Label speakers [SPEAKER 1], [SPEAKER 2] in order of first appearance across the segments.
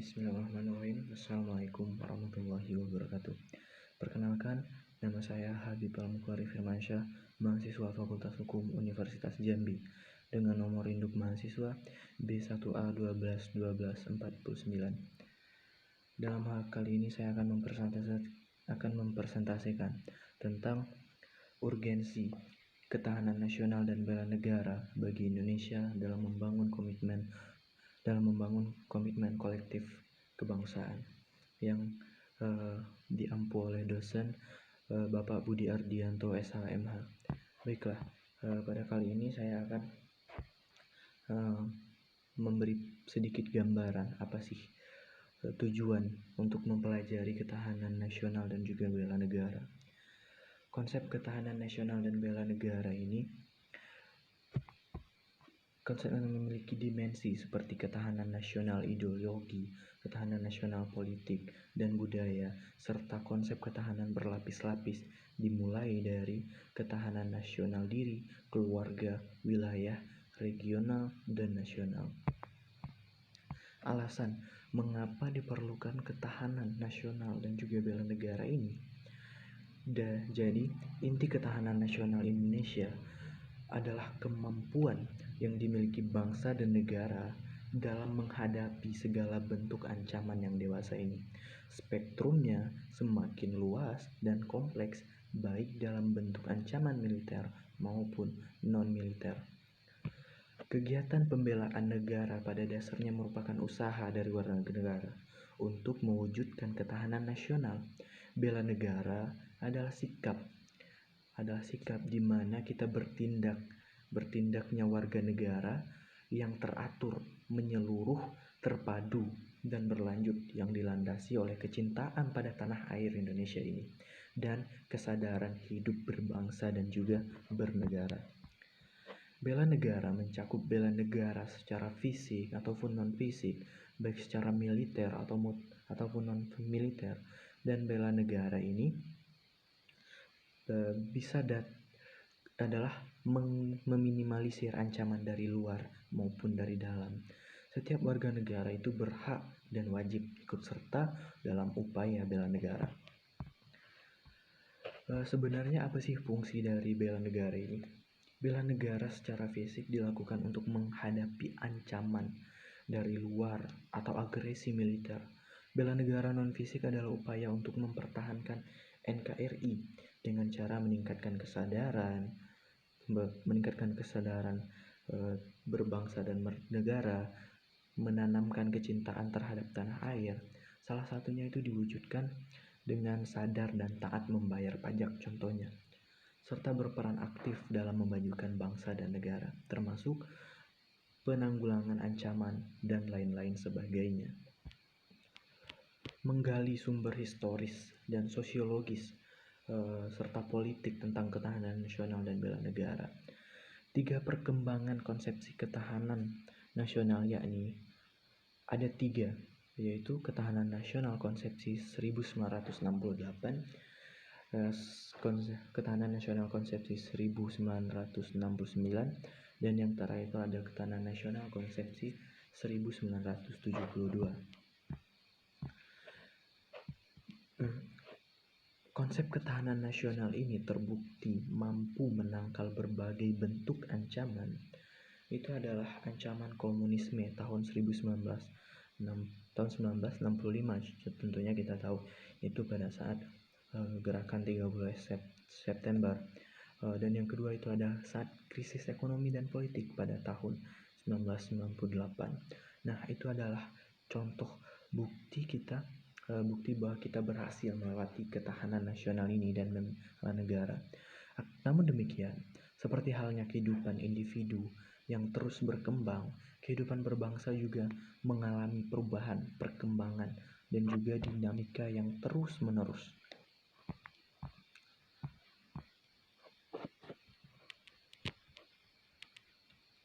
[SPEAKER 1] Bismillahirrahmanirrahim. Assalamualaikum warahmatullahi wabarakatuh. Perkenalkan, nama saya Habib Al-Mukhari Firmansyah, mahasiswa Fakultas Hukum Universitas Jambi, dengan nomor induk mahasiswa B1A121249. Dalam hal kali ini saya akan mempresentasikan tentang urgensi ketahanan nasional dan bela negara bagi Indonesia dalam membangun komitmen kolektif kebangsaan yang diampu oleh dosen Bapak Budi Ardianto SHMH. Baiklah, pada kali ini saya akan memberi sedikit gambaran apa sih tujuan untuk mempelajari ketahanan nasional dan juga bela negara. Konsep ketahanan nasional dan bela negara ini konsep yang memiliki dimensi seperti ketahanan nasional ideologi, ketahanan nasional politik dan budaya, serta konsep ketahanan berlapis-lapis dimulai dari ketahanan nasional diri, keluarga, wilayah, regional, dan nasional. Alasan mengapa diperlukan ketahanan nasional dan juga bela negara ini. Jadi, inti ketahanan nasional Indonesia adalah kemampuan yang dimiliki bangsa dan negara dalam menghadapi segala bentuk ancaman yang dewasa ini. Spektrumnya semakin luas dan kompleks, baik dalam bentuk ancaman militer maupun non-militer. Kegiatan pembelaan negara pada dasarnya merupakan usaha dari warga negara untuk mewujudkan ketahanan nasional. Bela negara adalah sikap di mana kita bertindaknya warga negara yang teratur, menyeluruh, terpadu, dan berlanjut yang dilandasi oleh kecintaan pada tanah air Indonesia ini dan kesadaran hidup berbangsa dan juga bernegara. Bela negara mencakup bela negara secara fisik ataupun non-fisik, baik secara militer ataupun non-militer, dan bela negara ini adalah meminimalisir ancaman dari luar maupun dari dalam. Setiap warga negara itu berhak dan wajib ikut serta dalam upaya bela negara. Sebenarnya apa sih fungsi dari bela negara ini? Bela negara secara fisik dilakukan untuk menghadapi ancaman dari luar atau agresi militer. Bela negara non-fisik adalah upaya untuk mempertahankan NKRI dengan cara meningkatkan kesadaran berbangsa dan bernegara, menanamkan kecintaan terhadap tanah air. Salah satunya itu diwujudkan dengan sadar dan taat membayar pajak contohnya, serta berperan aktif dalam memajukan bangsa dan negara, termasuk penanggulangan ancaman dan lain-lain sebagainya. Menggali sumber historis dan sosiologis serta politik tentang ketahanan nasional dan bela negara. 3 perkembangan konsepsi ketahanan nasional yakni ada 3, yaitu ketahanan nasional konsepsi 1968, ketahanan nasional konsepsi 1969, dan yang terakhir itu ada ketahanan nasional konsepsi 1972. Konsep ketahanan nasional ini terbukti mampu menangkal berbagai bentuk ancaman. Itu adalah ancaman komunisme tahun 1965, tentunya kita tahu itu pada saat gerakan 30 September. Dan yang kedua itu ada saat krisis ekonomi dan politik pada tahun 1998. Nah, itu adalah contoh bukti bahwa kita berhasil melewati ketahanan nasional ini dan bela negara. Namun demikian, seperti halnya kehidupan individu yang terus berkembang, kehidupan berbangsa juga mengalami perubahan, perkembangan, dan juga dinamika yang terus-menerus.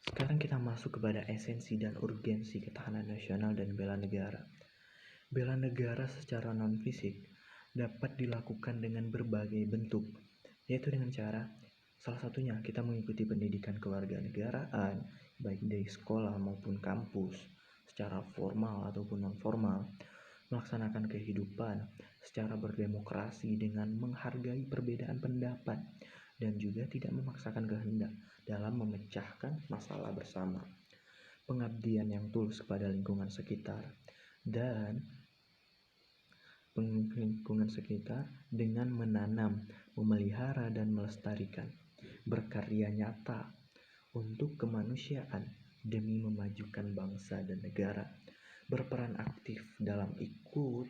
[SPEAKER 1] Sekarang kita masuk kepada esensi dan urgensi ketahanan nasional dan bela negara. Bela negara secara non-fisik dapat dilakukan dengan berbagai bentuk, yaitu dengan cara salah satunya kita mengikuti pendidikan kewarganegaraan baik dari sekolah maupun kampus secara formal ataupun non formal, melaksanakan kehidupan secara berdemokrasi dengan menghargai perbedaan pendapat dan juga tidak memaksakan kehendak dalam memecahkan masalah bersama, pengabdian yang tulus kepada lingkungan sekitar dan lingkungan sekitar dengan menanam, memelihara dan melestarikan, berkarya nyata untuk kemanusiaan demi memajukan bangsa dan negara, berperan aktif dalam ikut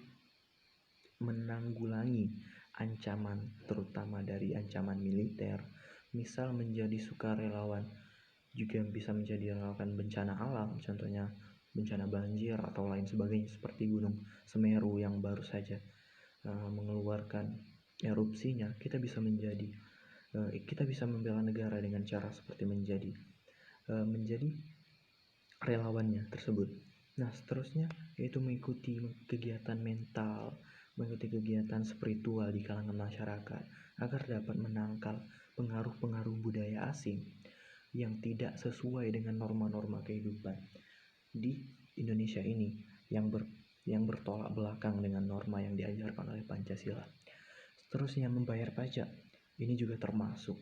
[SPEAKER 1] menanggulangi ancaman terutama dari ancaman militer, misal menjadi sukarelawan, juga bisa menjadi relawan bencana alam, contohnya bencana banjir atau lain sebagainya seperti Gunung Semeru yang baru saja mengeluarkan erupsinya. Kita bisa membela negara dengan cara seperti menjadi relawannya tersebut. Nah, seterusnya yaitu mengikuti kegiatan mental, mengikuti kegiatan spiritual di kalangan masyarakat agar dapat menangkal pengaruh-pengaruh budaya asing yang tidak sesuai dengan norma-norma kehidupan di Indonesia ini yang bertolak belakang dengan norma yang diajarkan oleh Pancasila. Seterusnya membayar pajak. Ini juga termasuk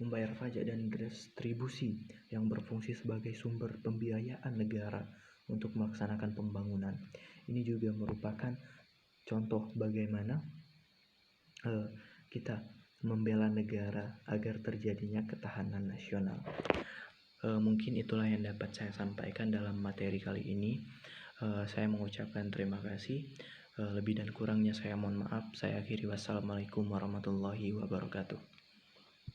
[SPEAKER 1] membayar pajak dan distribusi yang berfungsi sebagai sumber pembiayaan negara untuk melaksanakan pembangunan. Ini juga merupakan contoh bagaimana kita membela negara agar terjadinya ketahanan nasional. Mungkin itulah yang dapat saya sampaikan dalam materi kali ini. Saya mengucapkan terima kasih. Lebih dan kurangnya saya mohon maaf. Saya akhiri. Wassalamualaikum warahmatullahi wabarakatuh.